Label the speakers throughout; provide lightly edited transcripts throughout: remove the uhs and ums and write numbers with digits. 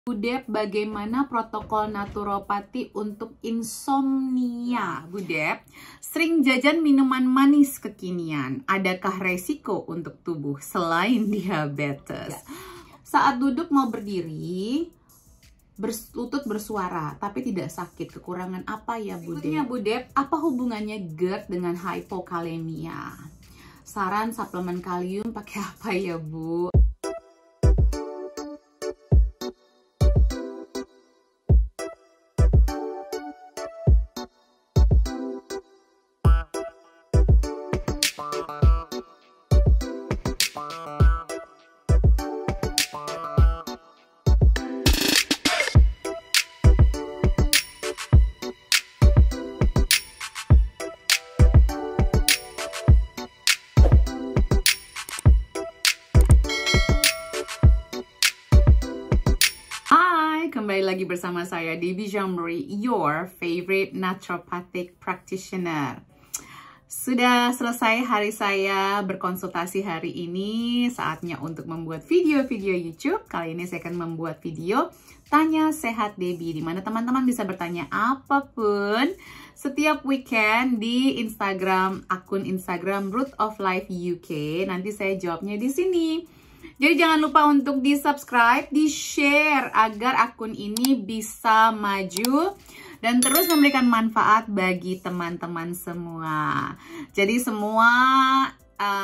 Speaker 1: Bu Dep, bagaimana protokol naturopati untuk insomnia? Bu Dep, sering jajan minuman manis kekinian. Adakah resiko untuk tubuh selain diabetes? Saat duduk mau berdiri, lutut bersuara tapi tidak sakit. Kekurangan apa ya Bu Dep? Bu Dep, apa hubungannya GERD dengan hypokalemia? Saran suplemen kalium pakai apa ya Bu? Kembali lagi bersama saya, Debbie Jamri, your favorite naturopathic practitioner. Sudah selesai hari saya berkonsultasi hari ini, saatnya untuk membuat video-video YouTube. Kali ini saya akan membuat video Tanya Sehat Debbie, di mana teman-teman bisa bertanya apapun setiap weekend di Instagram, akun Instagram Root of Life UK. Nanti saya jawabnya di sini. Jadi jangan lupa untuk di-subscribe, di-share agar akun ini bisa maju dan terus memberikan manfaat bagi teman-teman semua. Jadi semua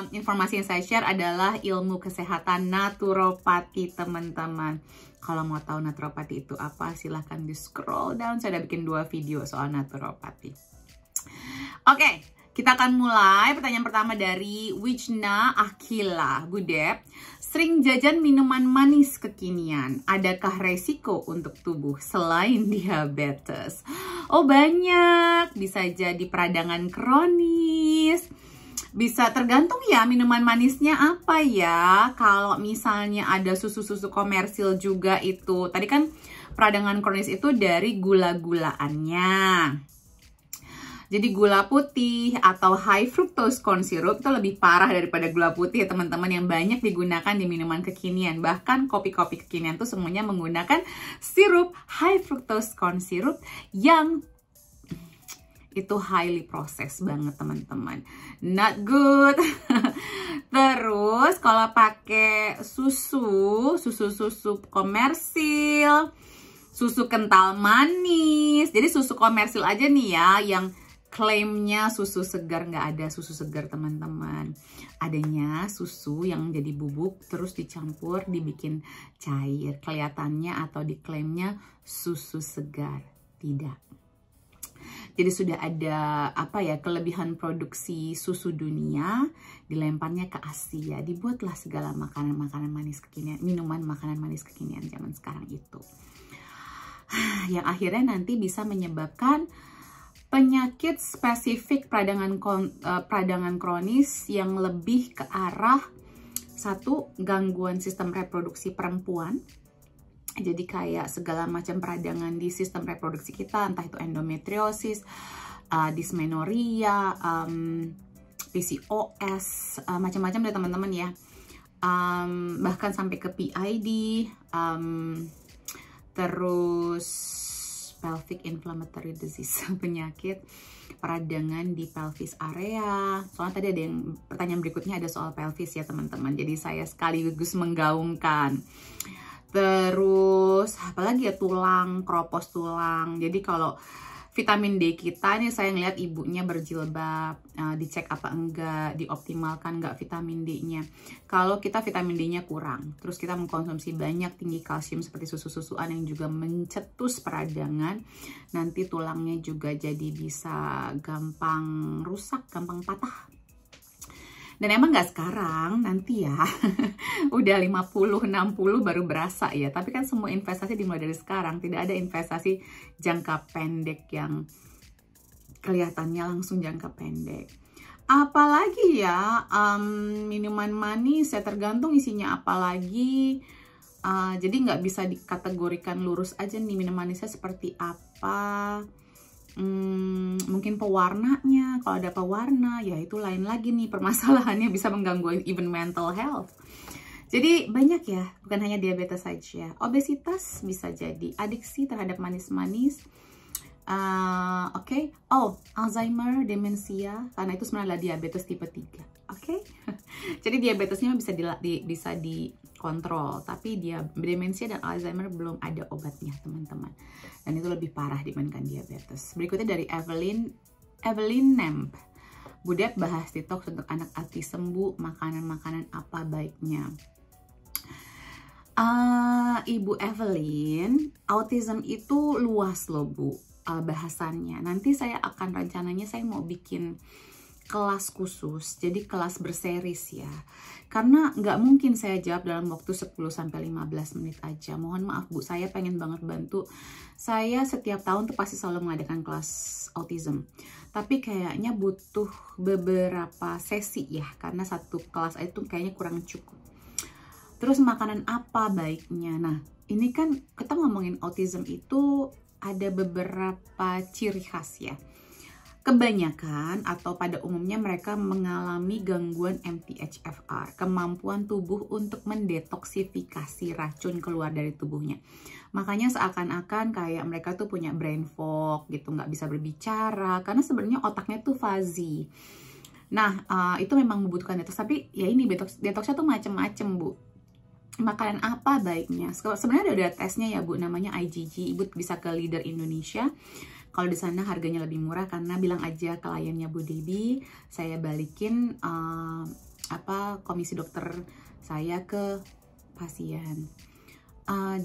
Speaker 1: informasi yang saya share adalah ilmu kesehatan naturopati, teman-teman. Kalau mau tahu naturopati itu apa, silahkan di scroll down. Saya udah bikin 2 video soal naturopati. Oke, kita akan mulai. Pertanyaan pertama dari Wijna Akila. Bu Dep, sering jajan minuman manis kekinian. Adakah resiko untuk tubuh selain diabetes? Oh banyak. Bisa jadi peradangan kronis. Bisa tergantung ya minuman manisnya apa ya. Kalau misalnya ada susu-susu komersil juga itu. Tadi kan peradangan kronis itu dari gula-gulaannya. Jadi gula putih atau high fructose corn syrup itu lebih parah daripada gula putih ya teman-teman, yang banyak digunakan di minuman kekinian. Bahkan kopi-kopi kekinian tuh semuanya menggunakan sirup high fructose corn syrup yang itu highly processed banget teman-teman. Not good. Terus kalau pakai susu komersil, susu kental manis. Jadi susu komersil aja nih ya yang klaimnya susu segar, nggak ada susu segar teman-teman. Adanya susu yang jadi bubuk terus dicampur dibikin cair. Kelihatannya atau diklaimnya susu segar, tidak. Jadi sudah ada apa ya, kelebihan produksi susu dunia, dilemparnya ke Asia, dibuatlah segala makanan-makanan manis kekinian, minuman makanan manis kekinian zaman sekarang itu. Yang akhirnya nanti bisa menyebabkan penyakit spesifik peradangan kronis yang lebih ke arah satu, gangguan sistem reproduksi perempuan. Jadi kayak segala macam peradangan di sistem reproduksi kita, entah itu endometriosis, dysmenorrhea, PCOS, macam-macam deh teman-teman ya. Bahkan sampai ke PID, terus pelvic inflammatory disease, penyakit peradangan di pelvis area. Soalnya tadi ada yang pertanyaan berikutnya ada soal pelvis ya teman-teman. Jadi saya sekaligus menggaungkan. Terus apalagi ya, tulang, keropos tulang. Jadi kalau vitamin D kita nih, saya ngeliat ibunya berjilbab, dicek apa enggak, dioptimalkan enggak vitamin D-nya. Kalau kita vitamin D-nya kurang, terus kita mengkonsumsi banyak tinggi kalsium seperti susu-susuan yang juga mencetus peradangan, nanti tulangnya juga jadi bisa gampang rusak, gampang patah. Dan emang nggak sekarang, nanti ya, udah 50-60 baru berasa ya. Tapi kan semua investasi dimulai dari sekarang, tidak ada investasi jangka pendek yang kelihatannya langsung jangka pendek. Apalagi ya, minuman manis ya tergantung isinya apalagi. Jadi nggak bisa dikategorikan lurus aja nih minuman manisnya seperti apa. Mungkin pewarnanya, kalau ada pewarna ya itu lain lagi nih permasalahannya, bisa mengganggu even mental health. Jadi banyak ya, bukan hanya diabetes saja. Obesitas bisa jadi, adiksi terhadap manis-manis. Oke. Oh, Alzheimer, demensia, karena itu sebenarnya adalah diabetes tipe 3. Oke. Jadi diabetesnya bisa dikontrol, tapi demensia dan Alzheimer belum ada obatnya, teman-teman. Dan itu lebih parah dibandingkan diabetes. Berikutnya dari Evelyn Nemp. Bu Dep bahas detox untuk anak autis sembuh, makanan-makanan apa baiknya? Ibu Evelyn, autism itu luas loh Bu, bahasannya. Nanti rencananya saya mau bikin kelas khusus, jadi kelas berseris ya. Karena nggak mungkin saya jawab dalam waktu 10-15 menit aja. Mohon maaf Bu, saya pengen banget bantu. Saya setiap tahun tuh pasti selalu mengadakan kelas autism. Tapi kayaknya butuh beberapa sesi ya, karena satu kelas itu kayaknya kurang cukup. Terus makanan apa baiknya? Nah, ini kan kita ngomongin autism itu ada beberapa ciri khas ya. Kebanyakan atau pada umumnya mereka mengalami gangguan MTHFR, kemampuan tubuh untuk mendetoksifikasi racun keluar dari tubuhnya. Makanya seakan-akan kayak mereka tuh punya brain fog gitu, nggak bisa berbicara, karena sebenarnya otaknya tuh fuzzy. Nah, itu memang membutuhkan detox, tapi ya ini detoxnya tuh macem-macem Bu. Makanan apa baiknya? Sebenarnya ada tesnya ya Bu, namanya IgG. Ibu bisa ke Leader Indonesia. Kalau di sana harganya lebih murah, karena bilang aja kliennya Bu Debbie, saya balikin komisi dokter saya ke pasien.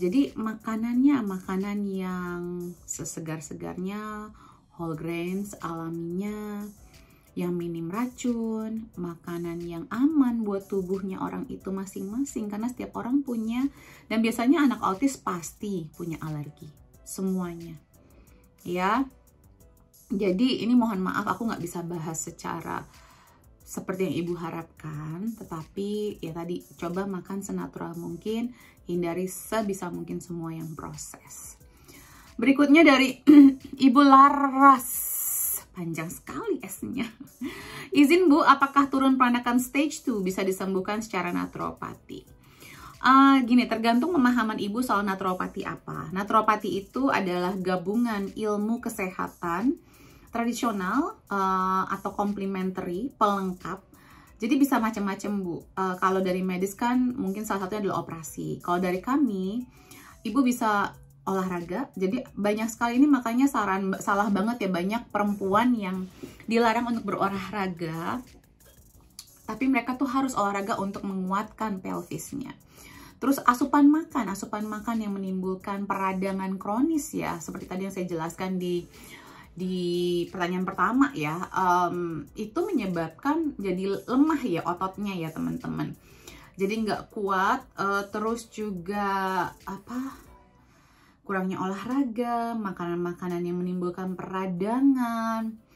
Speaker 1: Jadi makanannya makanan yang sesegar-segarnya, whole grains, alaminya, yang minim racun, makanan yang aman buat tubuhnya orang itu masing-masing, karena setiap orang punya, dan biasanya anak autis pasti punya alergi, semuanya. Ya, jadi ini mohon maaf aku nggak bisa bahas secara seperti yang Ibu harapkan, tetapi ya tadi coba makan senatural mungkin, hindari sebisa mungkin semua yang proses. Berikutnya dari Ibu Laras, panjang sekali S-nya. Izin Bu, apakah turun peranakan stage 2 bisa disembuhkan secara naturopati? Gini, tergantung pemahaman Ibu soal naturopati apa. Naturopati itu adalah gabungan ilmu kesehatan tradisional atau complementary, pelengkap. Jadi bisa macam-macam Bu. Kalau dari medis kan mungkin salah satunya adalah operasi. Kalau dari kami, Ibu bisa olahraga. Jadi banyak sekali ini, makanya salah banget ya, banyak perempuan yang dilarang untuk berolahraga. Tapi mereka tuh harus olahraga untuk menguatkan pelvisnya. Terus asupan makan yang menimbulkan peradangan kronis ya, seperti tadi yang saya jelaskan di pertanyaan pertama ya, itu menyebabkan jadi lemah ya ototnya ya teman-teman. Jadi nggak kuat, terus juga kurangnya olahraga, makanan-makanan yang menimbulkan peradangan.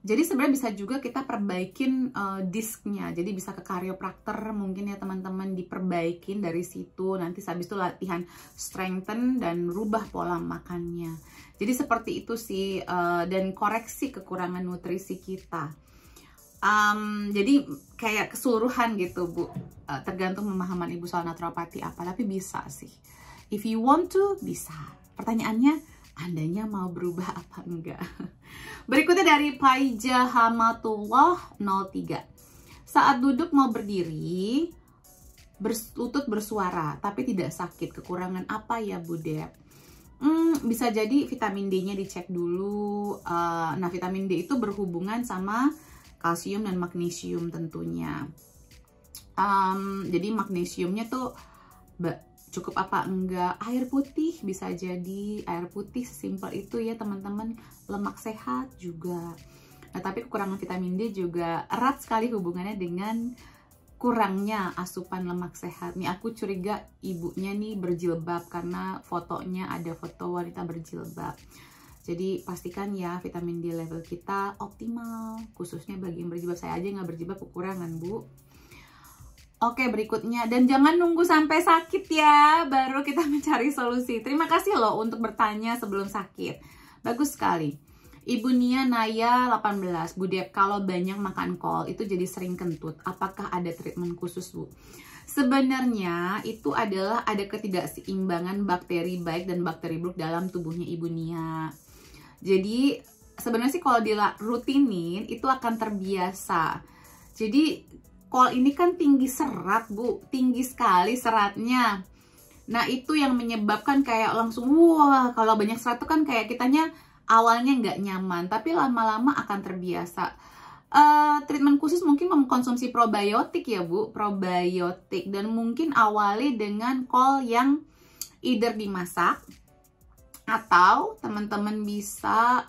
Speaker 1: Jadi sebenarnya bisa juga kita perbaikin disknya. Jadi bisa ke chiropractor mungkin ya teman-teman, diperbaikin dari situ. Nanti habis itu latihan strengthen dan rubah pola makannya. Jadi seperti itu sih, dan koreksi kekurangan nutrisi kita. Jadi kayak keseluruhan gitu Bu. Tergantung pemahaman Ibu soal naturopati apa, tapi bisa sih. If you want to, bisa. Pertanyaannya, Andanya mau berubah apa enggak? Berikutnya dari Paija Hamatullah 03. Saat duduk mau berdiri, lutut bersuara, tapi tidak sakit. Kekurangan apa ya Bu Dep? Bisa jadi vitamin D-nya dicek dulu. Nah, vitamin D itu berhubungan sama kalsium dan magnesium tentunya. Jadi magnesiumnya tuh cukup apa enggak, air putih bisa jadi, air putih sesimpel itu ya teman-teman, lemak sehat juga. Nah, tapi kekurangan vitamin D juga erat sekali hubungannya dengan kurangnya asupan lemak sehat. Nih aku curiga ibunya nih berjilbab, karena fotonya ada foto wanita berjilbab. Jadi pastikan ya vitamin D level kita optimal, khususnya bagi yang berjilbab. Saya aja nggak berjilbab kekurangan Bu. Oke, berikutnya, dan jangan nunggu sampai sakit ya, baru kita mencari solusi. Terima kasih loh untuk bertanya sebelum sakit. Bagus sekali. Ibu Nia Naya 18, Bu Dep, kalau banyak makan kol itu jadi sering kentut. Apakah ada treatment khusus Bu? Sebenarnya itu adalah ada ketidakseimbangan bakteri baik dan bakteri buruk dalam tubuhnya Ibu Nia. Jadi sebenarnya sih kalau dirutinin itu akan terbiasa. Jadi kol ini kan tinggi serat, Bu, tinggi sekali seratnya. Nah itu yang menyebabkan kayak langsung wah, kalau banyak serat itu kan kayak kitanya awalnya nggak nyaman, tapi lama-lama akan terbiasa. Treatment khusus mungkin mengkonsumsi probiotik ya Bu, probiotik, dan mungkin awali dengan kol yang either dimasak atau teman-teman bisa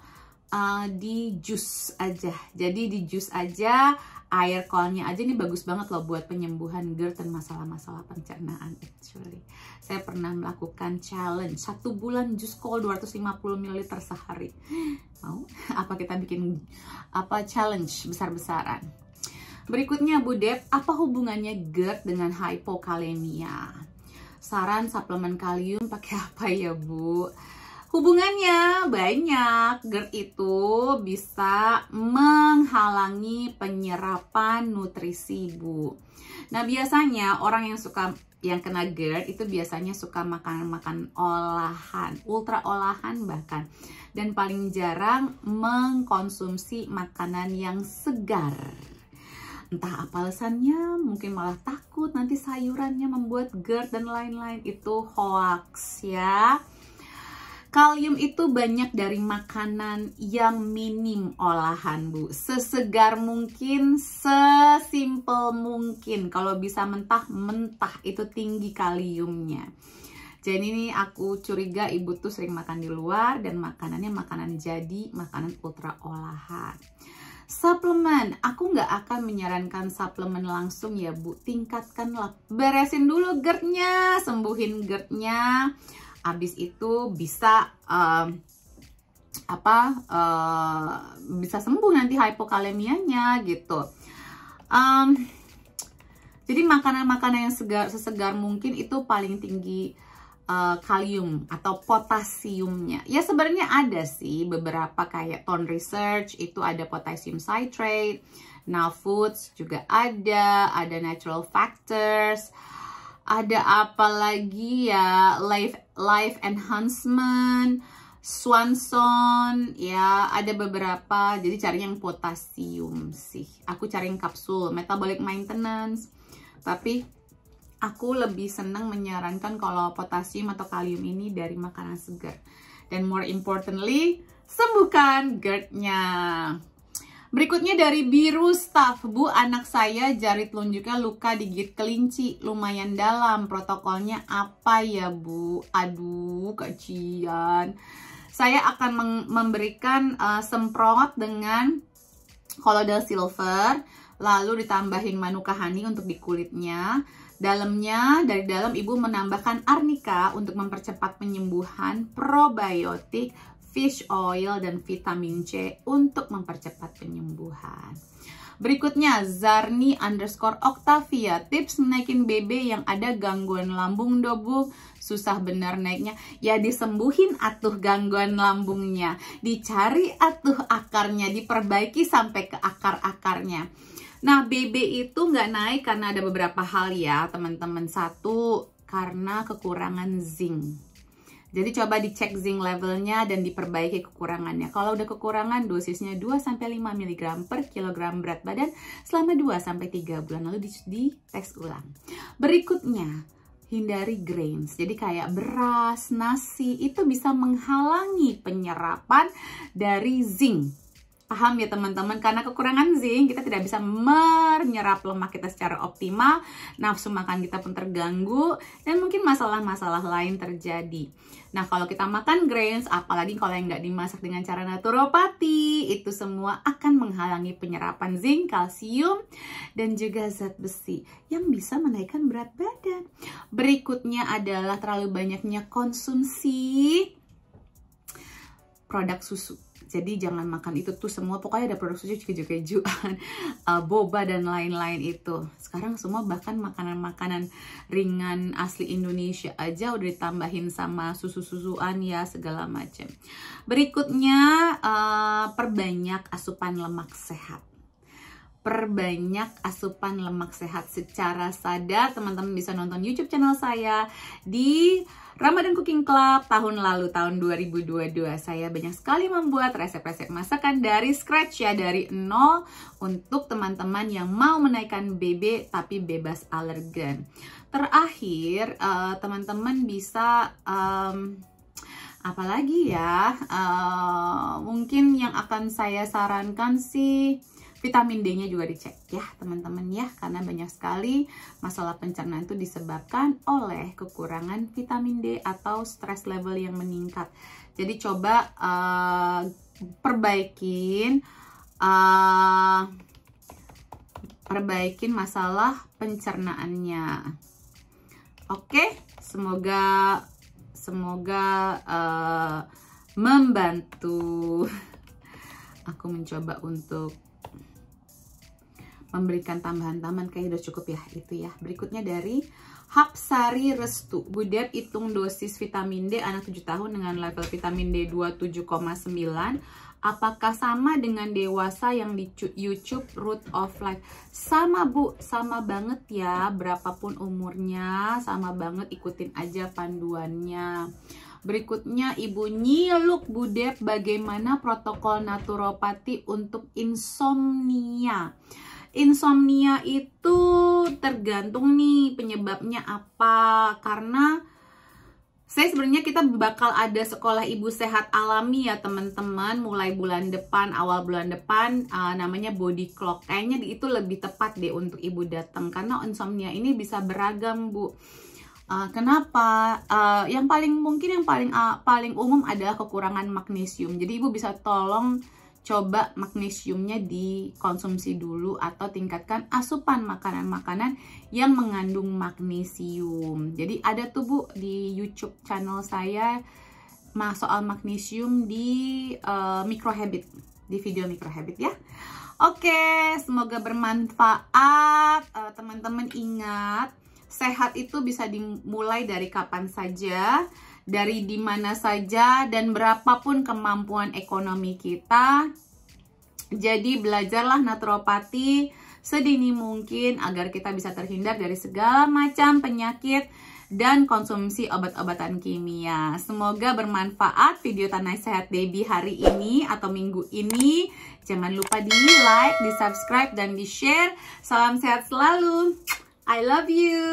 Speaker 1: di jus aja. Jadi di jus aja, air kolnya aja, ini bagus banget loh buat penyembuhan GERD dan masalah-masalah pencernaan. Actually, saya pernah melakukan challenge 1 bulan jus kol 250 ml sehari. Mau? Apa kita bikin challenge besar-besaran? Berikutnya Bu Dep, apa hubungannya GERD dengan hypokalemia? Saran suplemen kalium pakai apa ya Bu? Hubungannya banyak. GERD itu bisa menghalangi penyerapan nutrisi Bu. Nah biasanya orang yang kena GERD itu biasanya suka makan olahan, ultra olahan bahkan. Dan paling jarang mengkonsumsi makanan yang segar. Entah apa alasannya, mungkin malah takut nanti sayurannya membuat GERD dan lain-lain. Itu hoax ya. Kalium itu banyak dari makanan yang minim olahan Bu. Sesegar mungkin, sesimpel mungkin. Kalau bisa mentah-mentah itu tinggi kaliumnya. Jadi ini aku curiga Ibu tuh sering makan di luar dan makanannya makanan jadi, makanan ultra olahan. Suplemen, aku nggak akan menyarankan suplemen langsung ya Bu. Tingkatkanlah, beresin dulu GERD-nya, sembuhin GERD-nya. Habis itu bisa bisa sembuh nanti hipokalemianya gitu. Jadi makanan-makanan yang sesegar mungkin itu paling tinggi kalium atau potasiumnya. Ya sebenarnya ada sih beberapa kayak Tone Research itu ada potassium citrate, Now Foods juga ada Natural Factors, ada apa lagi ya, Life Enhancement, Swanson, ya ada beberapa. Jadi cari yang potasium sih. Aku cari yang kapsul, Metabolic Maintenance. Tapi aku lebih senang menyarankan kalau potasium atau kalium ini dari makanan segar. Dan more importantly, sembuhkan GERD-nya. Berikutnya dari Biru Staff, Bu, anak saya jari telunjuknya luka digigit kelinci, lumayan dalam. Protokolnya apa ya Bu? Aduh, kasihan. Saya akan memberikan semprot dengan Colloidal Silver, lalu ditambahin Manuka Honey untuk di kulitnya. Dari dalam Ibu menambahkan arnika untuk mempercepat penyembuhan, probiotik, fish oil, dan vitamin C untuk mempercepat penyembuhan. Berikutnya Zarni_Octavia, tips menaikin BB yang ada gangguan lambung Bu. Susah benar naiknya. Ya disembuhin atuh gangguan lambungnya, dicari atuh akarnya, diperbaiki sampai ke akar-akarnya. Nah, BB itu nggak naik karena ada beberapa hal ya, teman-teman. Satu, karena kekurangan zinc. Jadi coba dicek zinc levelnya dan diperbaiki kekurangannya. Kalau udah kekurangan, dosisnya 2-5 mg per kilogram berat badan selama 2-3 bulan. Lalu dites ulang. Berikutnya, hindari grains. Jadi kayak beras, nasi, itu bisa menghalangi penyerapan dari zinc. Paham ya teman-teman, karena kekurangan zinc kita tidak bisa menyerap lemak kita secara optimal, nafsu makan kita pun terganggu, dan mungkin masalah-masalah lain terjadi. Nah kalau kita makan grains, apalagi kalau yang nggak dimasak dengan cara naturopati, itu semua akan menghalangi penyerapan zinc, kalsium, dan juga zat besi yang bisa menaikkan berat badan. Berikutnya adalah terlalu banyaknya konsumsi produk susu. Jadi jangan makan itu tuh semua, pokoknya ada produk susu keju-kejuan, boba dan lain-lain itu. Sekarang semua bahkan makanan-makanan ringan asli Indonesia aja udah ditambahin sama susu-susuan ya segala macam. Berikutnya perbanyak asupan lemak sehat. perbanyak asupan lemak sehat secara sadar. Teman-teman bisa nonton YouTube channel saya di Ramadan Cooking Club tahun lalu, tahun 2022. Saya banyak sekali membuat resep-resep masakan dari scratch ya, dari nol, untuk teman-teman yang mau menaikkan BB tapi bebas alergen. Terakhir, teman-teman bisa apalagi ya, mungkin yang akan saya sarankan sih vitamin D-nya juga dicek ya teman-teman ya, karena banyak sekali masalah pencernaan itu disebabkan oleh kekurangan vitamin D atau stress level yang meningkat. Jadi coba perbaikin masalah pencernaannya. Oke, semoga membantu. Aku mencoba untuk memberikan tambahan-tambahan, kayak udah cukup ya itu ya. Berikutnya dari Hapsari Restu. Budep hitung dosis vitamin D anak 7 tahun dengan level vitamin D 27,9. Apakah sama dengan dewasa yang di YouTube Root of Life? Sama Bu, sama banget ya. Berapapun umurnya, sama banget, ikutin aja panduannya. Berikutnya Ibu Nyiluk Budep, bagaimana protokol naturopati untuk insomnia? Insomnia itu tergantung nih penyebabnya apa, karena saya sebenarnya kita bakal ada sekolah ibu sehat alami ya teman-teman, mulai bulan depan, awal bulan depan, namanya body clock. Kayaknya itu lebih tepat deh untuk ibu datang, karena insomnia ini bisa beragam Bu. Kenapa? Yang paling paling umum adalah kekurangan magnesium. Jadi ibu bisa tolong coba magnesiumnya dikonsumsi dulu, atau tingkatkan asupan makanan-makanan yang mengandung magnesium. Jadi ada tuh Bu di YouTube channel saya soal magnesium di micro habit, di video micro habit ya. Oke, semoga bermanfaat. Teman-teman ingat, sehat itu bisa dimulai dari kapan saja, dari dimana saja, dan berapapun kemampuan ekonomi kita. Jadi belajarlah naturopati sedini mungkin agar kita bisa terhindar dari segala macam penyakit dan konsumsi obat-obatan kimia. Semoga bermanfaat video Tanah Sehat Baby hari ini atau minggu ini. Jangan lupa di like, di subscribe, dan di share. Salam sehat selalu. I love you.